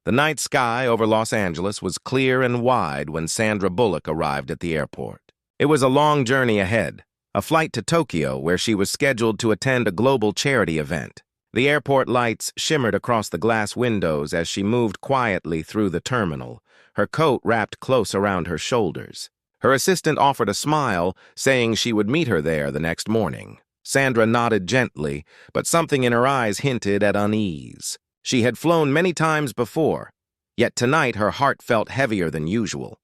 The night sky over Los Angeles was clear and wide when Sandra Bullock arrived at the airport. It was a long journey ahead, a flight to Tokyo where she was scheduled to attend a global charity event. The airport lights shimmered across the glass windows as she moved quietly through the terminal, her coat wrapped close around her shoulders. Her assistant offered a smile, saying she would meet her there the next morning. Sandra nodded gently, but something in her eyes hinted at unease. She had flown many times before, yet tonight her heart felt heavier than usual.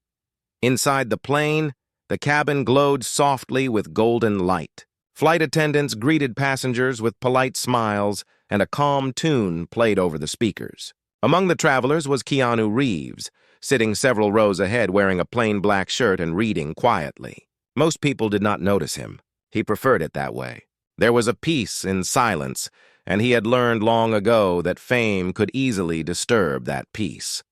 Inside the plane, the cabin glowed softly with golden light. Flight attendants greeted passengers with polite smiles, and a calm tune played over the speakers. Among the travelers was Keanu Reeves, sitting several rows ahead wearing a plain black shirt and reading quietly. Most people did not notice him. He preferred it that way. There was a peace in silence, and he had learned long ago that fame could easily disturb that peace.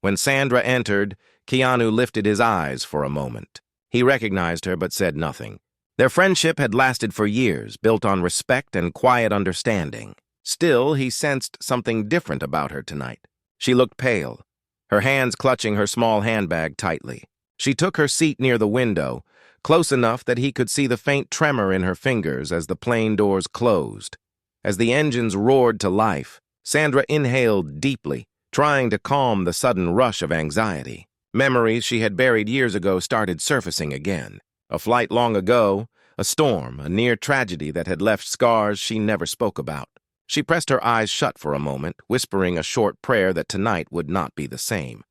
When Sandra entered, Keanu lifted his eyes for a moment. He recognized her but said nothing. Their friendship had lasted for years, built on respect and quiet understanding. Still, he sensed something different about her tonight. She looked pale, her hands clutching her small handbag tightly. She took her seat near the window, close enough that he could see the faint tremor in her fingers as the plane doors closed. As the engines roared to life, Sandra inhaled deeply, trying to calm the sudden rush of anxiety. Memories she had buried years ago started surfacing again. A flight long ago, a storm, a near tragedy that had left scars she never spoke about. She pressed her eyes shut for a moment, whispering a short prayer that tonight would not be the same.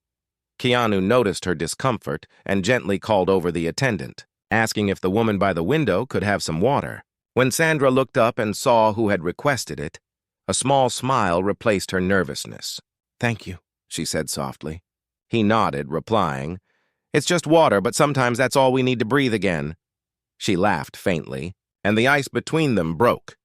Keanu noticed her discomfort and gently called over the attendant, asking if the woman by the window could have some water. When Sandra looked up and saw who had requested it, a small smile replaced her nervousness. "Thank you," she said softly. He nodded, replying, "It's just water, but sometimes that's all we need to breathe again." She laughed faintly, and the ice between them broke.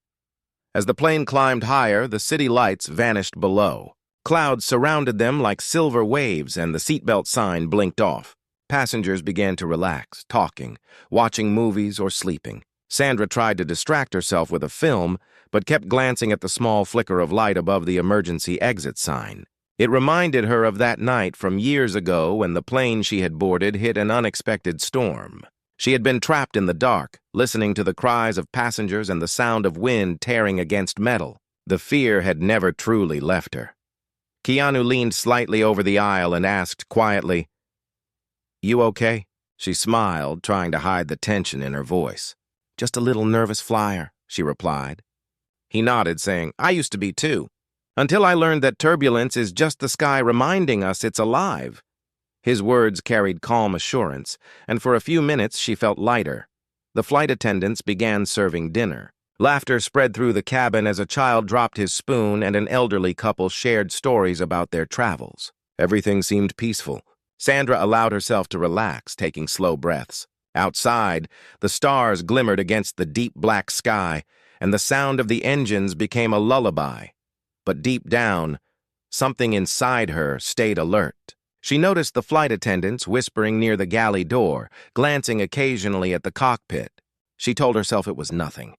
As the plane climbed higher, the city lights vanished below. Clouds surrounded them like silver waves, and the seatbelt sign blinked off. Passengers began to relax, talking, watching movies or sleeping. Sandra tried to distract herself with a film, but kept glancing at the small flicker of light above the emergency exit sign. It reminded her of that night from years ago when the plane she had boarded hit an unexpected storm. She had been trapped in the dark, listening to the cries of passengers and the sound of wind tearing against metal. The fear had never truly left her. Keanu leaned slightly over the aisle and asked quietly, "You okay?" She smiled, trying to hide the tension in her voice. "Just a little nervous flyer," she replied. He nodded, saying, "I used to be too, until I learned that turbulence is just the sky reminding us it's alive." His words carried calm assurance, and for a few minutes she felt lighter. The flight attendants began serving dinner. Laughter spread through the cabin as a child dropped his spoon and an elderly couple shared stories about their travels. Everything seemed peaceful. Sandra allowed herself to relax, taking slow breaths. Outside, the stars glimmered against the deep black sky, and the sound of the engines became a lullaby. But deep down, something inside her stayed alert. She noticed the flight attendants whispering near the galley door, glancing occasionally at the cockpit. She told herself it was nothing.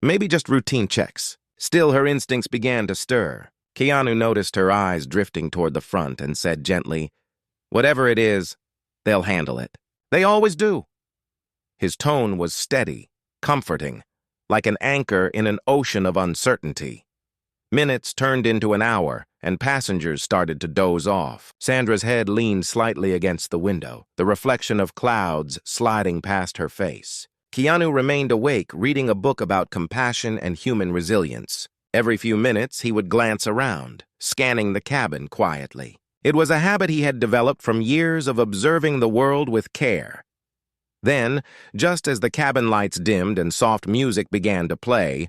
Maybe just routine checks. Still, her instincts began to stir. Keanu noticed her eyes drifting toward the front and said gently, "Whatever it is, they'll handle it. They always do." His tone was steady, comforting, like an anchor in an ocean of uncertainty. Minutes turned into an hour, and passengers started to doze off. Sandra's head leaned slightly against the window, the reflection of clouds sliding past her face. Keanu remained awake, reading a book about compassion and human resilience. Every few minutes, he would glance around, scanning the cabin quietly. It was a habit he had developed from years of observing the world with care. Then, just as the cabin lights dimmed and soft music began to play,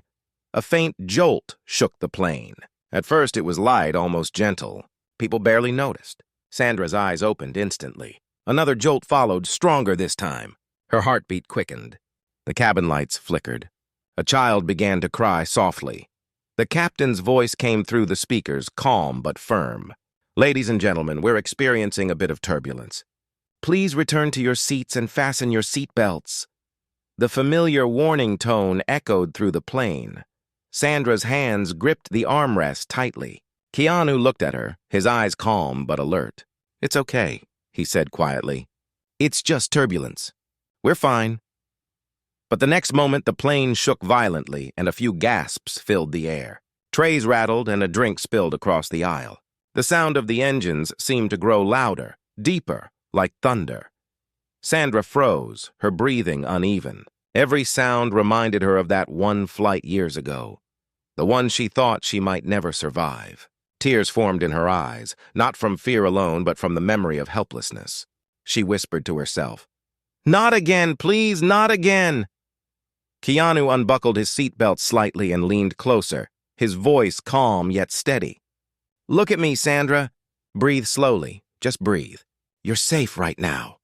a faint jolt shook the plane. At first it was light, almost gentle. People barely noticed. Sandra's eyes opened instantly. Another jolt followed, stronger this time. Her heartbeat quickened. The cabin lights flickered. A child began to cry softly. The captain's voice came through the speakers, calm but firm. "Ladies and gentlemen, we're experiencing a bit of turbulence. Please return to your seats and fasten your seat belts." The familiar warning tone echoed through the plane. Sandra's hands gripped the armrest tightly. Keanu looked at her, his eyes calm but alert. "It's okay," he said quietly. "It's just turbulence. We're fine." But the next moment, the plane shook violently and a few gasps filled the air. Trays rattled and a drink spilled across the aisle. The sound of the engines seemed to grow louder, deeper, like thunder. Sandra froze, her breathing uneven. Every sound reminded her of that one flight years ago, the one she thought she might never survive. Tears formed in her eyes, not from fear alone, but from the memory of helplessness. She whispered to herself, "Not again, please, not again." Keanu unbuckled his seatbelt slightly and leaned closer, his voice calm yet steady. "Look at me, Sandra. Breathe slowly. Just breathe. You're safe right now."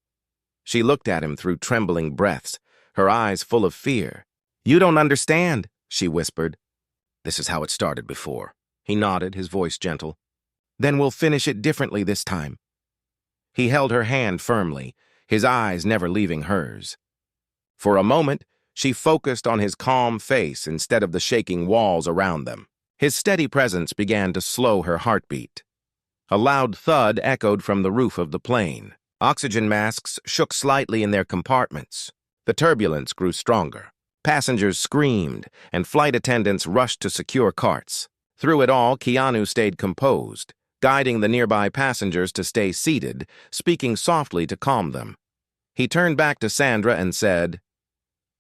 She looked at him through trembling breaths, her eyes full of fear. "You don't understand," she whispered. "This is how it started before." He nodded, his voice gentle. "Then we'll finish it differently this time." He held her hand firmly, his eyes never leaving hers. For a moment, she focused on his calm face instead of the shaking walls around them. His steady presence began to slow her heartbeat. A loud thud echoed from the roof of the plane. Oxygen masks shook slightly in their compartments. The turbulence grew stronger. Passengers screamed, and flight attendants rushed to secure carts. Through it all, Keanu stayed composed, guiding the nearby passengers to stay seated, speaking softly to calm them. He turned back to Sandra and said,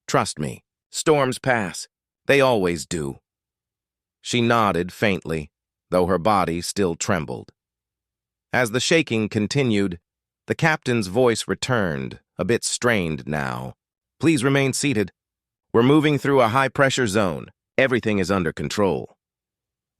"Trust me, storms pass. They always do." She nodded faintly, though her body still trembled. As the shaking continued, the captain's voice returned, a bit strained now. "Please remain seated. We're moving through a high-pressure zone. Everything is under control."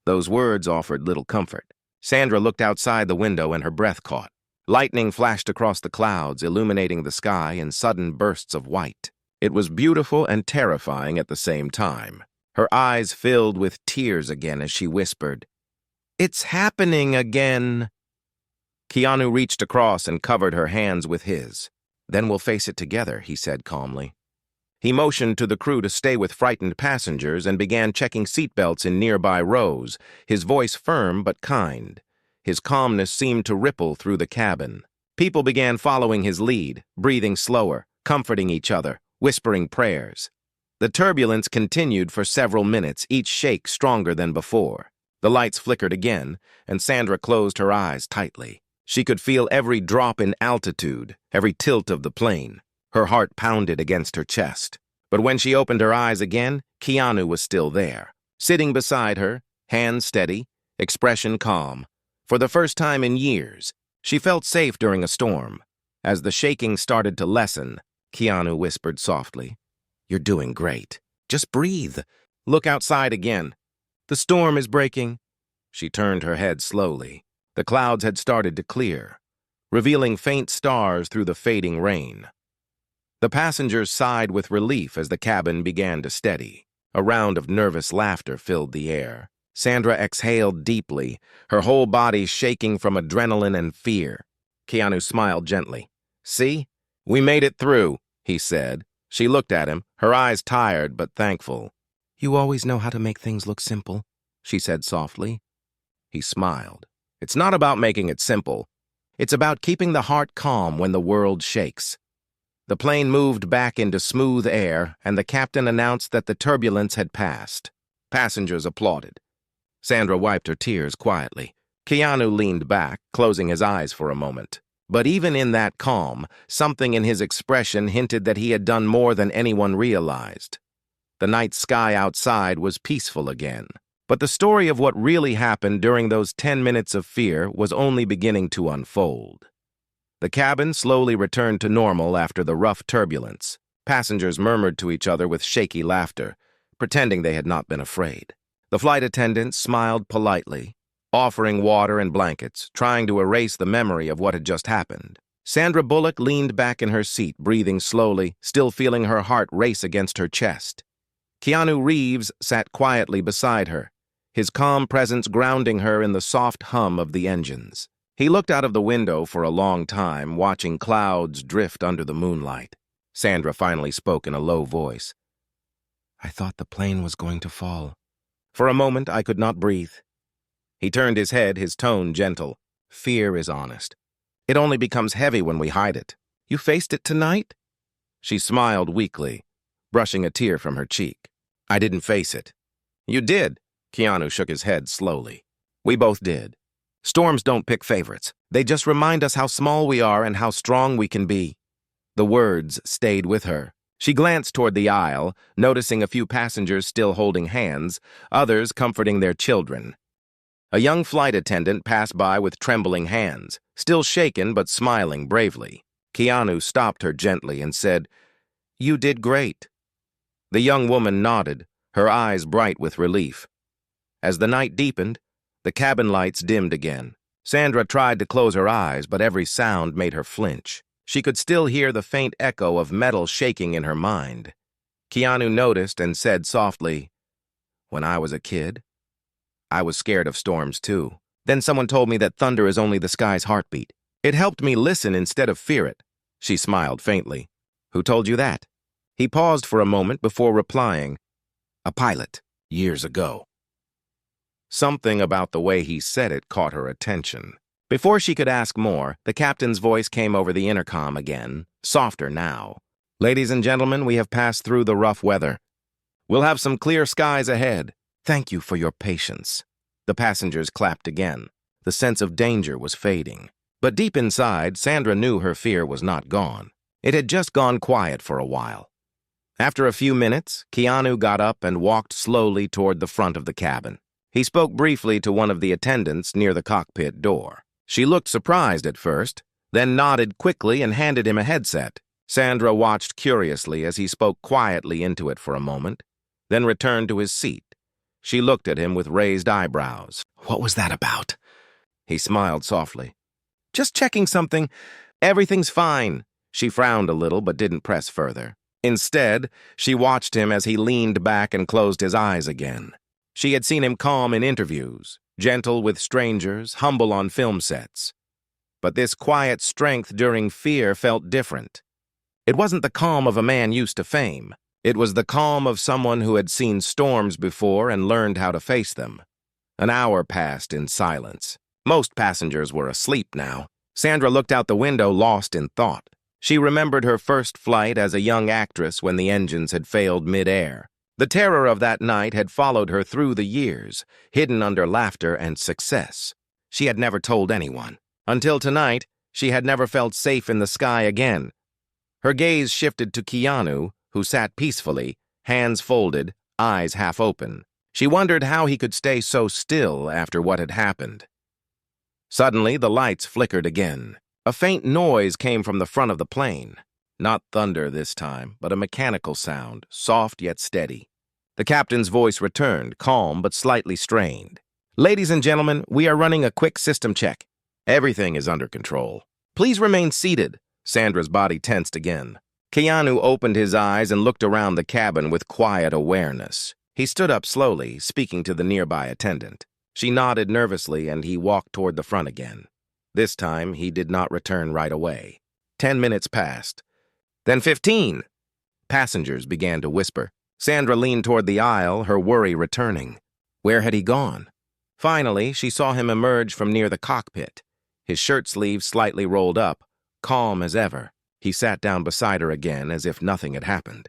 Those words offered little comfort. Sandra looked outside the window and her breath caught. Lightning flashed across the clouds, illuminating the sky in sudden bursts of white. It was beautiful and terrifying at the same time. Her eyes filled with tears again as she whispered, "It's happening again." Keanu reached across and covered her hands with his. "Then we'll face it together," he said calmly. He motioned to the crew to stay with frightened passengers and began checking seatbelts in nearby rows, his voice firm but kind. His calmness seemed to ripple through the cabin. People began following his lead, breathing slower, comforting each other, whispering prayers. The turbulence continued for several minutes, each shake stronger than before. The lights flickered again, and Sandra closed her eyes tightly. She could feel every drop in altitude, every tilt of the plane. Her heart pounded against her chest. But when she opened her eyes again, Keanu was still there, sitting beside her, hands steady, expression calm. For the first time in years, she felt safe during a storm. As the shaking started to lessen, Keanu whispered softly, "You're doing great. Just breathe. Look outside again. The storm is breaking." She turned her head slowly. The clouds had started to clear, revealing faint stars through the fading rain. The passengers sighed with relief as the cabin began to steady. A round of nervous laughter filled the air. Sandra exhaled deeply, her whole body shaking from adrenaline and fear. Keanu smiled gently. "See? We made it through," he said. She looked at him, her eyes tired but thankful. "You always know how to make things look simple," she said softly. He smiled. "It's not about making it simple. It's about keeping the heart calm when the world shakes." The plane moved back into smooth air, and the captain announced that the turbulence had passed. Passengers applauded. Sandra wiped her tears quietly. Keanu leaned back, closing his eyes for a moment. But even in that calm, something in his expression hinted that he had done more than anyone realized. The night sky outside was peaceful again. But the story of what really happened during those 10 minutes of fear was only beginning to unfold. The cabin slowly returned to normal after the rough turbulence. Passengers murmured to each other with shaky laughter, pretending they had not been afraid. The flight attendants smiled politely, offering water and blankets, trying to erase the memory of what had just happened. Sandra Bullock leaned back in her seat, breathing slowly, still feeling her heart race against her chest. Keanu Reeves sat quietly beside her, his calm presence grounding her in the soft hum of the engines. He looked out of the window for a long time, watching clouds drift under the moonlight. Sandra finally spoke in a low voice. "I thought the plane was going to fall. For a moment, I could not breathe." He turned his head, his tone gentle. Fear is honest. It only becomes heavy when we hide it. You faced it tonight? She smiled weakly, brushing a tear from her cheek. I didn't face it. You did. Keanu shook his head slowly. We both did. Storms don't pick favorites. They just remind us how small we are and how strong we can be. The words stayed with her. She glanced toward the aisle, noticing a few passengers still holding hands, others comforting their children. A young flight attendant passed by with trembling hands, still shaken but smiling bravely. Keanu stopped her gently and said, You did great. The young woman nodded, her eyes bright with relief. As the night deepened, the cabin lights dimmed again. Sandra tried to close her eyes, but every sound made her flinch. She could still hear the faint echo of metal shaking in her mind. Keanu noticed and said softly, When I was a kid, I was scared of storms too. Then someone told me that thunder is only the sky's heartbeat. It helped me listen instead of fear it. She smiled faintly. Who told you that? He paused for a moment before replying, A pilot, years ago. Something about the way he said it caught her attention. Before she could ask more, the captain's voice came over the intercom again, softer now. Ladies and gentlemen, we have passed through the rough weather. We'll have some clear skies ahead. Thank you for your patience. The passengers clapped again. The sense of danger was fading. But deep inside, Sandra knew her fear was not gone. It had just gone quiet for a while. After a few minutes, Keanu got up and walked slowly toward the front of the cabin. He spoke briefly to one of the attendants near the cockpit door. She looked surprised at first, then nodded quickly and handed him a headset. Sandra watched curiously as he spoke quietly into it for a moment, then returned to his seat. She looked at him with raised eyebrows. What was that about? He smiled softly. Just checking something. Everything's fine. She frowned a little but didn't press further. Instead, she watched him as he leaned back and closed his eyes again. She had seen him calm in interviews, gentle with strangers, humble on film sets. But this quiet strength during fear felt different. It wasn't the calm of a man used to fame. It was the calm of someone who had seen storms before and learned how to face them. An hour passed in silence. Most passengers were asleep now. Sandra looked out the window, lost in thought. She remembered her first flight as a young actress when the engines had failed mid-air. The terror of that night had followed her through the years, hidden under laughter and success. She had never told anyone. Until tonight, she had never felt safe in the sky again. Her gaze shifted to Keanu, who sat peacefully, hands folded, eyes half open. She wondered how he could stay so still after what had happened. Suddenly, the lights flickered again. A faint noise came from the front of the plane. Not thunder this time, but a mechanical sound, soft yet steady. The captain's voice returned, calm but slightly strained. Ladies and gentlemen, we are running a quick system check. Everything is under control. Please remain seated. Sandra's body tensed again. Keanu opened his eyes and looked around the cabin with quiet awareness. He stood up slowly, speaking to the nearby attendant. She nodded nervously and he walked toward the front again. This time, he did not return right away. 10 minutes passed. Then 15. Passengers began to whisper. Sandra leaned toward the aisle, her worry returning. Where had he gone? Finally, she saw him emerge from near the cockpit, his shirt sleeves slightly rolled up, calm as ever. He sat down beside her again as if nothing had happened.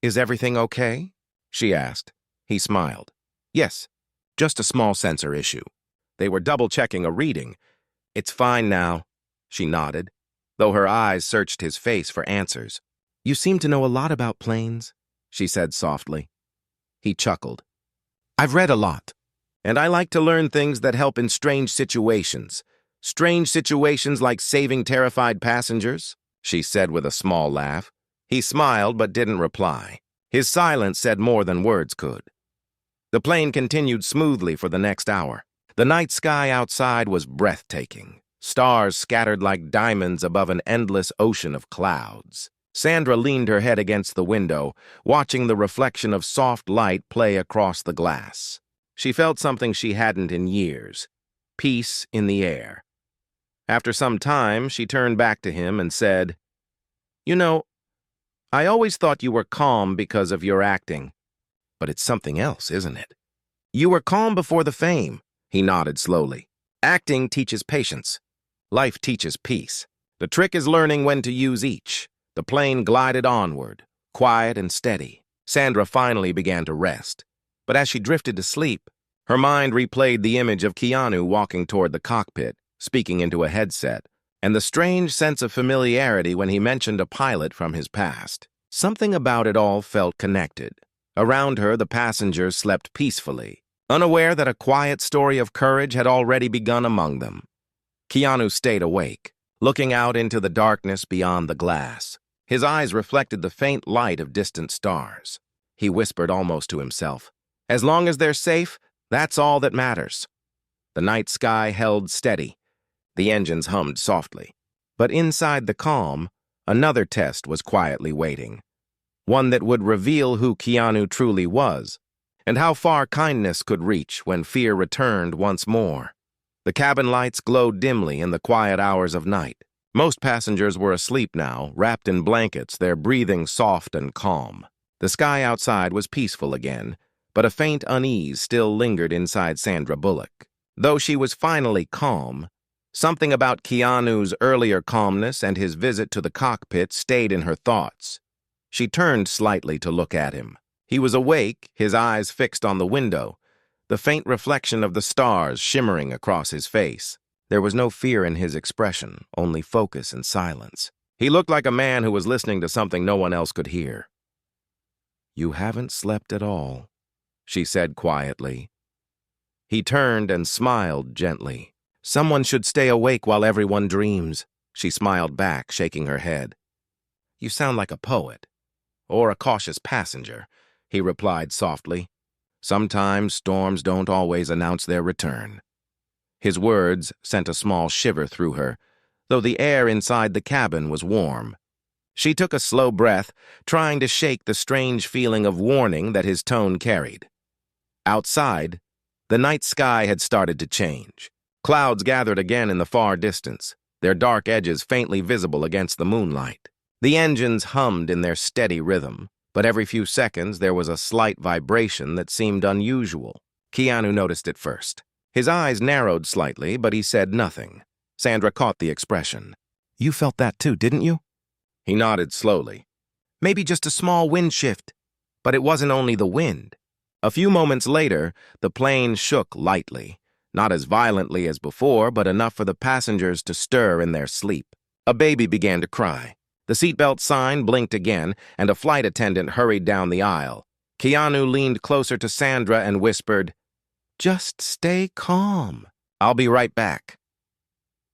Is everything okay? She asked. He smiled. Yes, just a small sensor issue. They were double-checking a reading. It's fine now, she nodded, though her eyes searched his face for answers. You seem to know a lot about planes, she said softly. He chuckled. I've read a lot, and I like to learn things that help in strange situations. Strange situations like saving terrified passengers, she said with a small laugh. He smiled but didn't reply. His silence said more than words could. The plane continued smoothly for the next hour. The night sky outside was breathtaking. Stars scattered like diamonds above an endless ocean of clouds. Sandra leaned her head against the window, watching the reflection of soft light play across the glass. She felt something she hadn't in years. Peace in the air. After some time, she turned back to him and said, You know, I always thought you were calm because of your acting. But it's something else, isn't it? You were calm before the fame. He nodded slowly. Acting teaches patience. Life teaches peace. The trick is learning when to use each. The plane glided onward, quiet and steady. Sandra finally began to rest. But as she drifted to sleep, her mind replayed the image of Keanu walking toward the cockpit, speaking into a headset, and the strange sense of familiarity when he mentioned a pilot from his past. Something about it all felt connected. Around her, the passengers slept peacefully, unaware that a quiet story of courage had already begun among them. Keanu stayed awake, looking out into the darkness beyond the glass. His eyes reflected the faint light of distant stars. He whispered almost to himself, "As long as they're safe, that's all that matters." The night sky held steady. The engines hummed softly. But inside the calm, another test was quietly waiting. One that would reveal who Keanu truly was, and how far kindness could reach when fear returned once more. The cabin lights glowed dimly in the quiet hours of night. Most passengers were asleep now, wrapped in blankets, their breathing soft and calm. The sky outside was peaceful again, but a faint unease still lingered inside Sandra Bullock. Though she was finally calm, something about Keanu's earlier calmness and his visit to the cockpit stayed in her thoughts. She turned slightly to look at him. He was awake, his eyes fixed on the window, the faint reflection of the stars shimmering across his face. There was no fear in his expression, only focus and silence. He looked like a man who was listening to something no one else could hear. "You haven't slept at all," she said quietly. He turned and smiled gently. "Someone should stay awake while everyone dreams," she smiled back, shaking her head. "You sound like a poet. Or a cautious passenger," he replied softly. "Sometimes storms don't always announce their return." His words sent a small shiver through her, though the air inside the cabin was warm. She took a slow breath, trying to shake the strange feeling of warning that his tone carried. Outside, the night sky had started to change. Clouds gathered again in the far distance, their dark edges faintly visible against the moonlight. The engines hummed in their steady rhythm, but every few seconds there was a slight vibration that seemed unusual. Keanu noticed it first. His eyes narrowed slightly, but he said nothing. Sandra caught the expression. "You felt that too, didn't you?" He nodded slowly. "Maybe just a small wind shift, but it wasn't only the wind." A few moments later, the plane shook lightly, not as violently as before, but enough for the passengers to stir in their sleep. A baby began to cry. The seatbelt sign blinked again, and a flight attendant hurried down the aisle. Keanu leaned closer to Sandra and whispered, "Just stay calm. I'll be right back."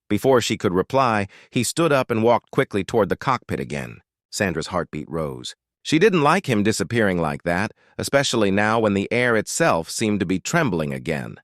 Before she could reply, he stood up and walked quickly toward the cockpit again. Sandra's heartbeat rose. She didn't like him disappearing like that, especially now when the air itself seemed to be trembling again.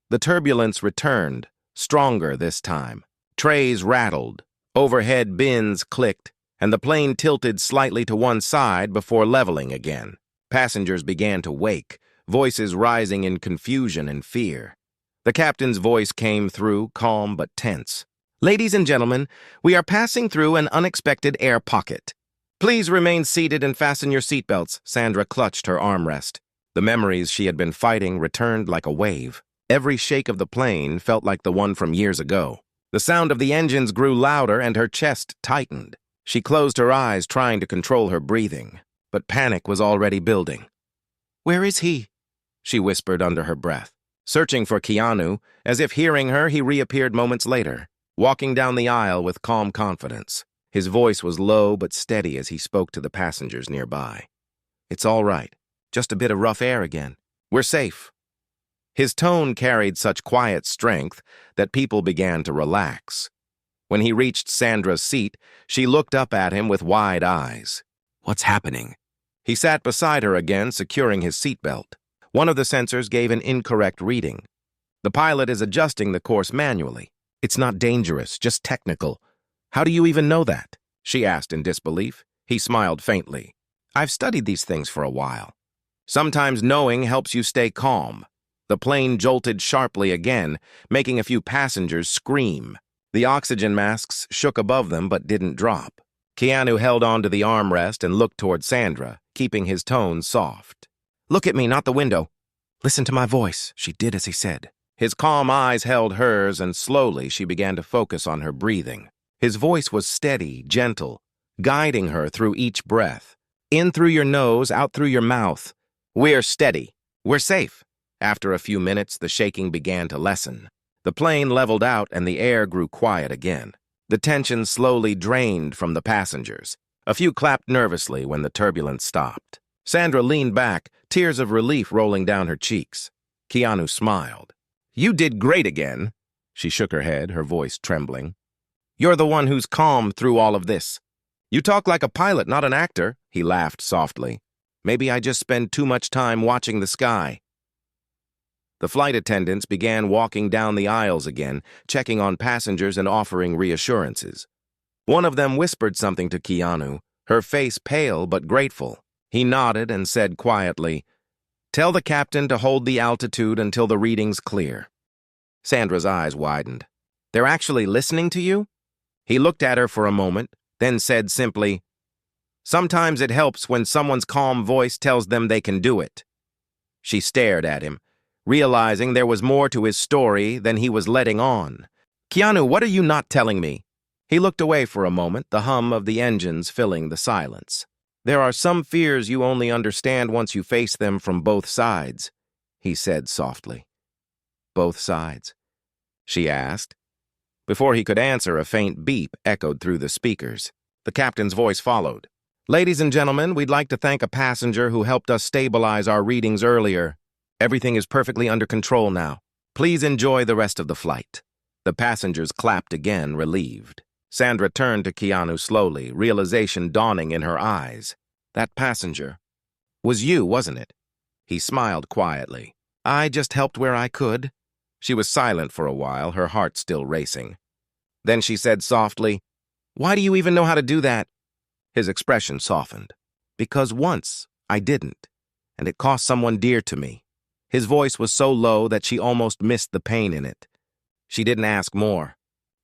The turbulence returned, stronger this time. Trays rattled, overhead bins clicked, and the plane tilted slightly to one side before leveling again. Passengers began to wake, voices rising in confusion and fear. The captain's voice came through, calm but tense. "Ladies and gentlemen, we are passing through an unexpected air pocket. Please remain seated and fasten your seatbelts." Sandra clutched her armrest. The memories she had been fighting returned like a wave. Every shake of the plane felt like the one from years ago. The sound of the engines grew louder and her chest tightened. She closed her eyes, trying to control her breathing, but panic was already building. "Where is he?" she whispered under her breath. Searching for Keanu, as if hearing her, he reappeared moments later, walking down the aisle with calm confidence. His voice was low but steady as he spoke to the passengers nearby. "It's all right. Just a bit of rough air again. We're safe." His tone carried such quiet strength that people began to relax. When he reached Sandra's seat, she looked up at him with wide eyes. "What's happening?" He sat beside her again, securing his seatbelt. One of the sensors gave an incorrect reading. "The pilot is adjusting the course manually. It's not dangerous, just technical." "How do you even know that?" she asked in disbelief. He smiled faintly. "I've studied these things for a while. Sometimes knowing helps you stay calm." The plane jolted sharply again, making a few passengers scream. The oxygen masks shook above them but didn't drop. Keanu held on to the armrest and looked toward Sandra, keeping his tone soft. "Look at me, not the window. Listen to my voice." She did as he said. His calm eyes held hers, and slowly she began to focus on her breathing. His voice was steady, gentle, guiding her through each breath. In through your nose, out through your mouth. We're steady. We're safe. After a few minutes, the shaking began to lessen. The plane leveled out and the air grew quiet again. The tension slowly drained from the passengers. A few clapped nervously when the turbulence stopped. Sandra leaned back, tears of relief rolling down her cheeks. Keanu smiled. "You did great again." She shook her head, her voice trembling. "You're the one who's calm through all of this. You talk like a pilot, not an actor." He laughed softly. "Maybe I just spend too much time watching the sky." The flight attendants began walking down the aisles again, checking on passengers and offering reassurances. One of them whispered something to Keanu, her face pale but grateful. He nodded and said quietly, "Tell the captain to hold the altitude until the reading's clear." Sandra's eyes widened. "They're actually listening to you?" He looked at her for a moment, then said simply, "Sometimes it helps when someone's calm voice tells them they can do it." She stared at him, realizing there was more to his story than he was letting on. "Keanu, what are you not telling me?" He looked away for a moment, the hum of the engines filling the silence. "There are some fears you only understand once you face them from both sides," he said softly. "Both sides?" she asked. Before he could answer, a faint beep echoed through the speakers. The captain's voice followed. "Ladies and gentlemen, we'd like to thank a passenger who helped us stabilize our readings earlier. Everything is perfectly under control now. Please enjoy the rest of the flight." The passengers clapped again, relieved. Sandra turned to Keanu slowly, realization dawning in her eyes. "That passenger was you, wasn't it?" He smiled quietly. "I just helped where I could." She was silent for a while, her heart still racing. Then she said softly, "Why do you even know how to do that?" His expression softened. "Because once I didn't, and it cost someone dear to me." His voice was so low that she almost missed the pain in it. She didn't ask more.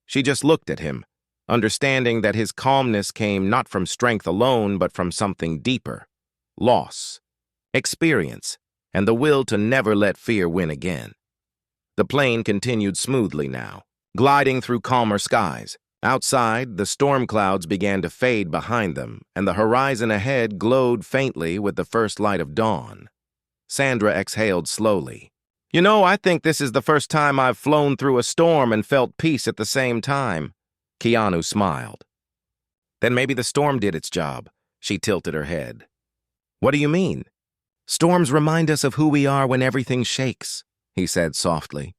She just looked at him, understanding that his calmness came not from strength alone, but from something deeper: loss, experience, and the will to never let fear win again. The plane continued smoothly now, gliding through calmer skies. Outside, the storm clouds began to fade behind them, and the horizon ahead glowed faintly with the first light of dawn. Sandra exhaled slowly. "You know, I think this is the first time I've flown through a storm and felt peace at the same time." Keanu smiled. "Then maybe the storm did its job." She tilted her head. "What do you mean?" "Storms remind us of who we are when everything shakes," he said softly.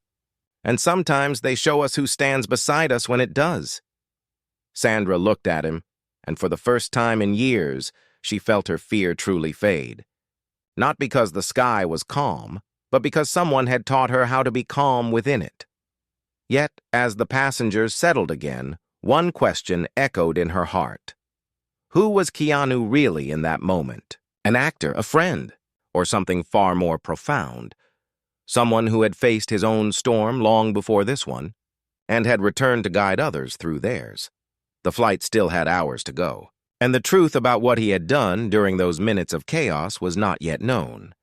"And sometimes they show us who stands beside us when it does." Sandra looked at him, and for the first time in years, she felt her fear truly fade. Not because the sky was calm, but because someone had taught her how to be calm within it. Yet, as the passengers settled again, one question echoed in her heart. Who was Keanu really in that moment? An actor, a friend, or something far more profound? Someone who had faced his own storm long before this one, and had returned to guide others through theirs. The flight still had hours to go, and the truth about what he had done during those minutes of chaos was not yet known.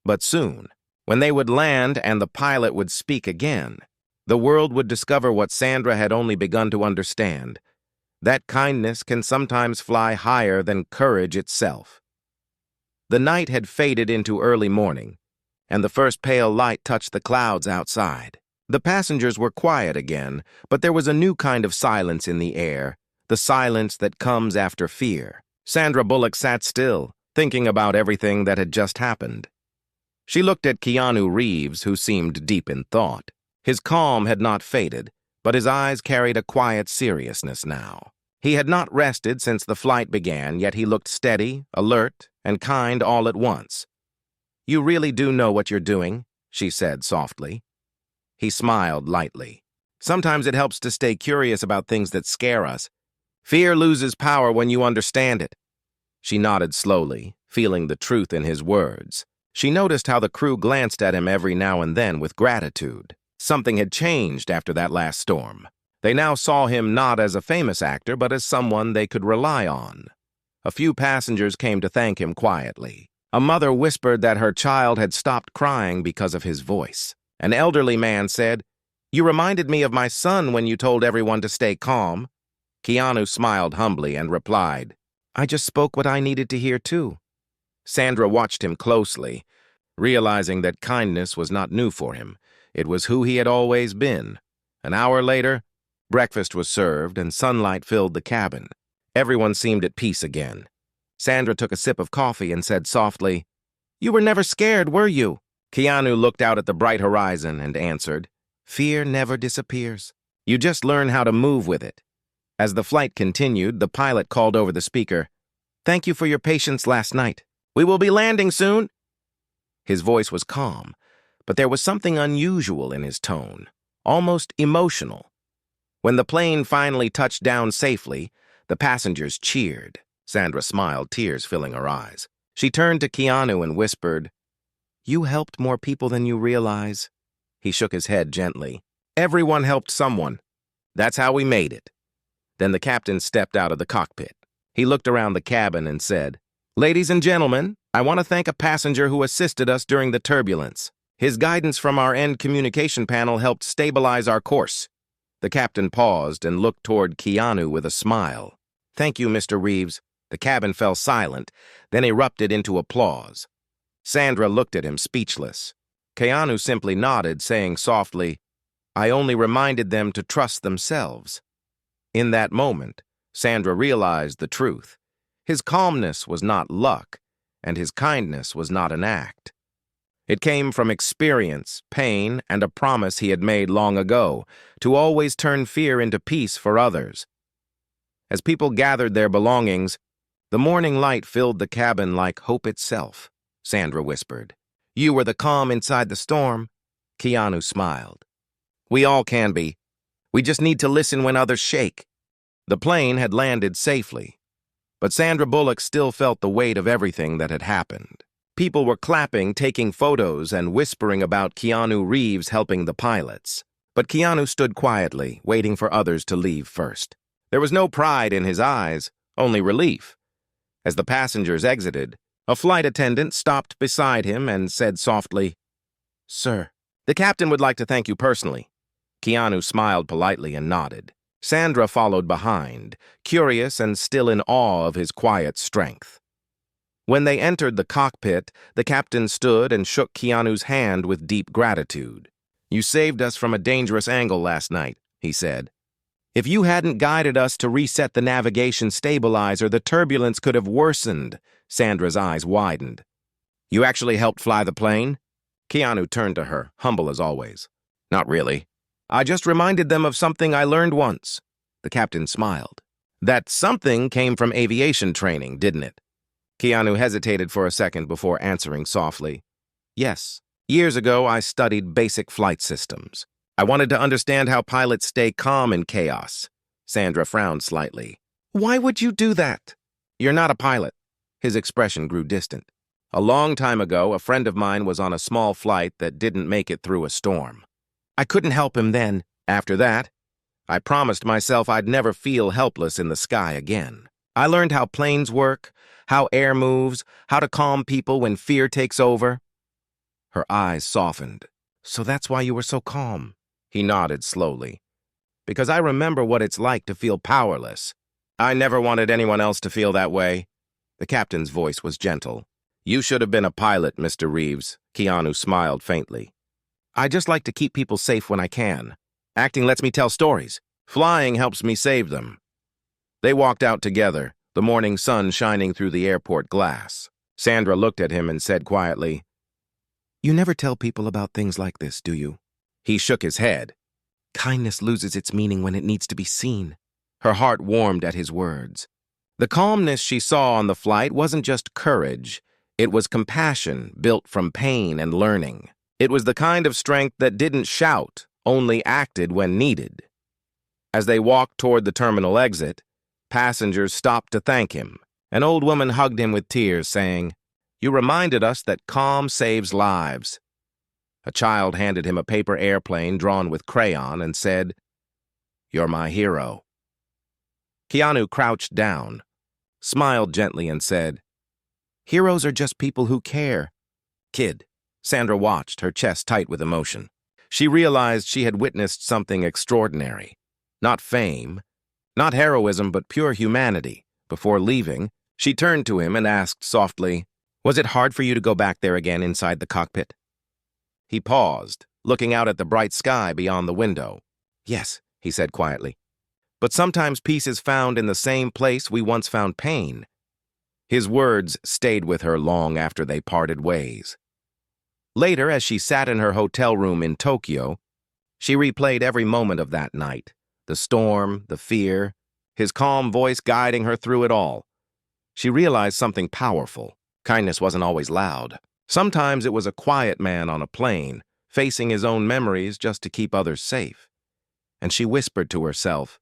But soon, when they would land and the pilot would speak again, the world would discover what Sandra had only begun to understand: that kindness can sometimes fly higher than courage itself. The night had faded into early morning, and the first pale light touched the clouds outside. The passengers were quiet again, but there was a new kind of silence in the air, the silence that comes after fear. Sandra Bullock sat still, thinking about everything that had just happened. She looked at Keanu Reeves, who seemed deep in thought. His calm had not faded, but his eyes carried a quiet seriousness now. He had not rested since the flight began, yet he looked steady, alert, and kind all at once. "You really do know what you're doing," she said softly. He smiled lightly. "Sometimes it helps to stay curious about things that scare us. Fear loses power when you understand it." She nodded slowly, feeling the truth in his words. She noticed how the crew glanced at him every now and then with gratitude. Something had changed after that last storm. They now saw him not as a famous actor, but as someone they could rely on. A few passengers came to thank him quietly. A mother whispered that her child had stopped crying because of his voice. An elderly man said, "You reminded me of my son when you told everyone to stay calm." Keanu smiled humbly and replied, "I just spoke what I needed to hear too." Sandra watched him closely, realizing that kindness was not new for him. It was who he had always been. An hour later, breakfast was served and sunlight filled the cabin. Everyone seemed at peace again. Sandra took a sip of coffee and said softly, "You were never scared, were you?" Keanu looked out at the bright horizon and answered, "Fear never disappears. You just learn how to move with it." As the flight continued, the pilot called over the speaker, "Thank you for your patience last night. We will be landing soon." His voice was calm, but there was something unusual in his tone, almost emotional. When the plane finally touched down safely, the passengers cheered. Sandra smiled, tears filling her eyes. She turned to Keanu and whispered, "You helped more people than you realize." He shook his head gently. "Everyone helped someone. That's how we made it." Then the captain stepped out of the cockpit. He looked around the cabin and said, "Ladies and gentlemen, I want to thank a passenger who assisted us during the turbulence. His guidance from our end communication panel helped stabilize our course." The captain paused and looked toward Keanu with a smile. "Thank you, Mr. Reeves." The cabin fell silent, then erupted into applause. Sandra looked at him, speechless. Keanu simply nodded, saying softly, "I only reminded them to trust themselves." In that moment, Sandra realized the truth. His calmness was not luck, and his kindness was not an act. It came from experience, pain, and a promise he had made long ago to always turn fear into peace for others. As people gathered their belongings, the morning light filled the cabin like hope itself. Sandra whispered, "You were the calm inside the storm." Keanu smiled. "We all can be. We just need to listen when others shake." The plane had landed safely, but Sandra Bullock still felt the weight of everything that had happened. People were clapping, taking photos, and whispering about Keanu Reeves helping the pilots. But Keanu stood quietly, waiting for others to leave first. There was no pride in his eyes, only relief. As the passengers exited, a flight attendant stopped beside him and said softly, "Sir, the captain would like to thank you personally." Keanu smiled politely and nodded. Sandra followed behind, curious and still in awe of his quiet strength. When they entered the cockpit, the captain stood and shook Keanu's hand with deep gratitude. "You saved us from a dangerous angle last night," he said. "If you hadn't guided us to reset the navigation stabilizer, the turbulence could have worsened." Sandra's eyes widened. "You actually helped fly the plane?" Keanu turned to her, humble as always. "Not really. I just reminded them of something I learned once." The captain smiled. "That something came from aviation training, didn't it?" Keanu hesitated for a second before answering softly, "Yes. Years ago, I studied basic flight systems. I wanted to understand how pilots stay calm in chaos." Sandra frowned slightly. "Why would you do that?" "You're not a pilot." His expression grew distant. "A long time ago, a friend of mine was on a small flight that didn't make it through a storm. I couldn't help him then. After that, I promised myself I'd never feel helpless in the sky again. I learned how planes work, how air moves, how to calm people when fear takes over." Her eyes softened. "So that's why you were so calm." He nodded slowly. "Because I remember what it's like to feel powerless. I never wanted anyone else to feel that way." The captain's voice was gentle. "You should have been a pilot, Mr. Reeves." Keanu smiled faintly. "I just like to keep people safe when I can. Acting lets me tell stories. Flying helps me save them." They walked out together, the morning sun shining through the airport glass. Sandra looked at him and said quietly, "You never tell people about things like this, do you?" He shook his head. "Kindness loses its meaning when it needs to be seen." Her heart warmed at his words. The calmness she saw on the flight wasn't just courage. It was compassion built from pain and learning. It was the kind of strength that didn't shout, only acted when needed. As they walked toward the terminal exit, passengers stopped to thank him. An old woman hugged him with tears, saying, "You reminded us that calm saves lives." A child handed him a paper airplane drawn with crayon and said, "You're my hero." Keanu crouched down, smiled gently and said, "Heroes are just people who care." "Kid." Sandra watched, her chest tight with emotion. She realized she had witnessed something extraordinary. Not fame, not heroism, but pure humanity. Before leaving, she turned to him and asked softly, "Was it hard for you to go back there again inside the cockpit?" He paused, looking out at the bright sky beyond the window. "Yes," he said quietly. "But sometimes peace is found in the same place we once found pain." His words stayed with her long after they parted ways. Later, as she sat in her hotel room in Tokyo, she replayed every moment of that night. The storm, the fear, his calm voice guiding her through it all. She realized something powerful. Kindness wasn't always loud. Sometimes it was a quiet man on a plane, facing his own memories just to keep others safe. And she whispered to herself,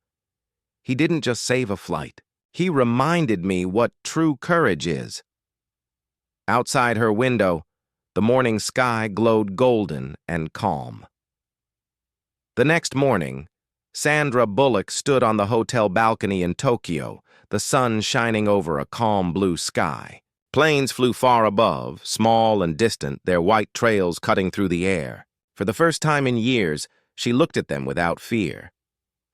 "He didn't just save a flight. He reminded me what true courage is." Outside her window, the morning sky glowed golden and calm. The next morning, Sandra Bullock stood on the hotel balcony in Tokyo, the sun shining over a calm blue sky. Planes flew far above, small and distant, their white trails cutting through the air. For the first time in years, she looked at them without fear.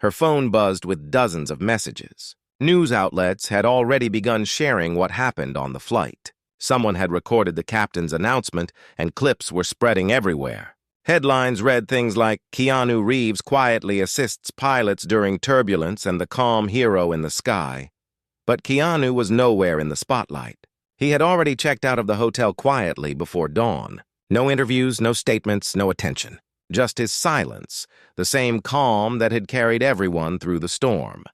Her phone buzzed with dozens of messages. News outlets had already begun sharing what happened on the flight. Someone had recorded the captain's announcement, and clips were spreading everywhere. Headlines read things like, "Keanu Reeves quietly assists pilots during turbulence and the calm hero in the sky." But Keanu was nowhere in the spotlight. He had already checked out of the hotel quietly before dawn. No interviews, no statements, no attention. Just his silence, the same calm that had carried everyone through the storm.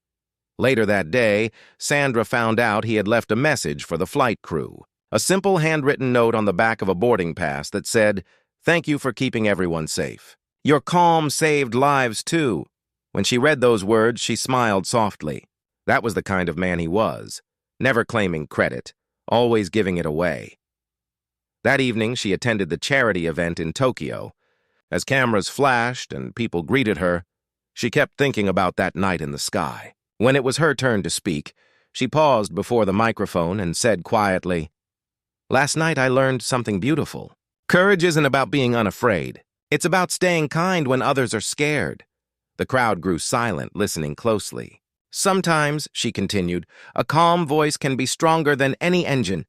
Later that day, Sandra found out he had left a message for the flight crew. A simple handwritten note on the back of a boarding pass that said, "Thank you for keeping everyone safe. Your calm saved lives too." When she read those words, she smiled softly. That was the kind of man he was, never claiming credit, always giving it away. That evening, she attended the charity event in Tokyo. As cameras flashed and people greeted her, she kept thinking about that night in the sky. When it was her turn to speak, she paused before the microphone and said quietly, "Last night I learned something beautiful. Courage isn't about being unafraid. It's about staying kind when others are scared." The crowd grew silent, listening closely. "Sometimes," she continued, "a calm voice can be stronger than any engine.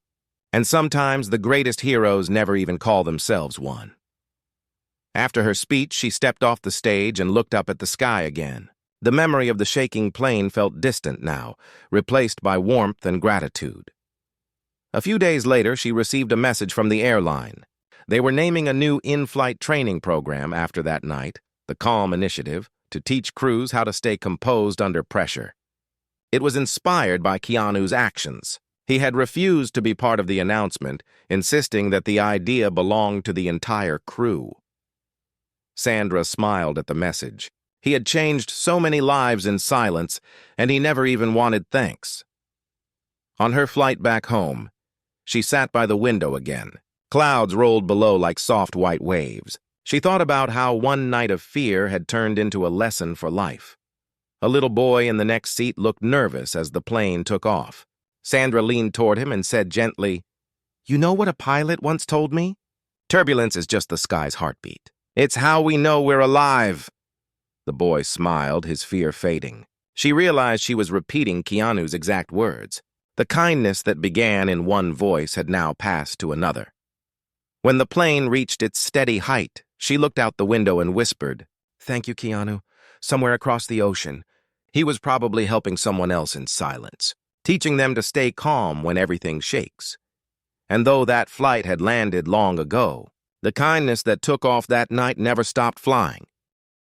And sometimes the greatest heroes never even call themselves one." After her speech, she stepped off the stage and looked up at the sky again. The memory of the shaking plane felt distant now, replaced by warmth and gratitude. A few days later, she received a message from the airline. They were naming a new in-flight training program after that night, the Calm Initiative, to teach crews how to stay composed under pressure. It was inspired by Keanu's actions. He had refused to be part of the announcement, insisting that the idea belonged to the entire crew. Sandra smiled at the message. He had changed so many lives in silence, and he never even wanted thanks. On her flight back home, she sat by the window again. Clouds rolled below like soft white waves. She thought about how one night of fear had turned into a lesson for life. A little boy in the next seat looked nervous as the plane took off. Sandra leaned toward him and said gently, "You know what a pilot once told me? Turbulence is just the sky's heartbeat. It's how we know we're alive." The boy smiled, his fear fading. She realized she was repeating Keanu's exact words. The kindness that began in one voice had now passed to another. When the plane reached its steady height, she looked out the window and whispered, "Thank you, Keanu. Somewhere across the ocean, he was probably helping someone else in silence, teaching them to stay calm when everything shakes." And though that flight had landed long ago, the kindness that took off that night never stopped flying.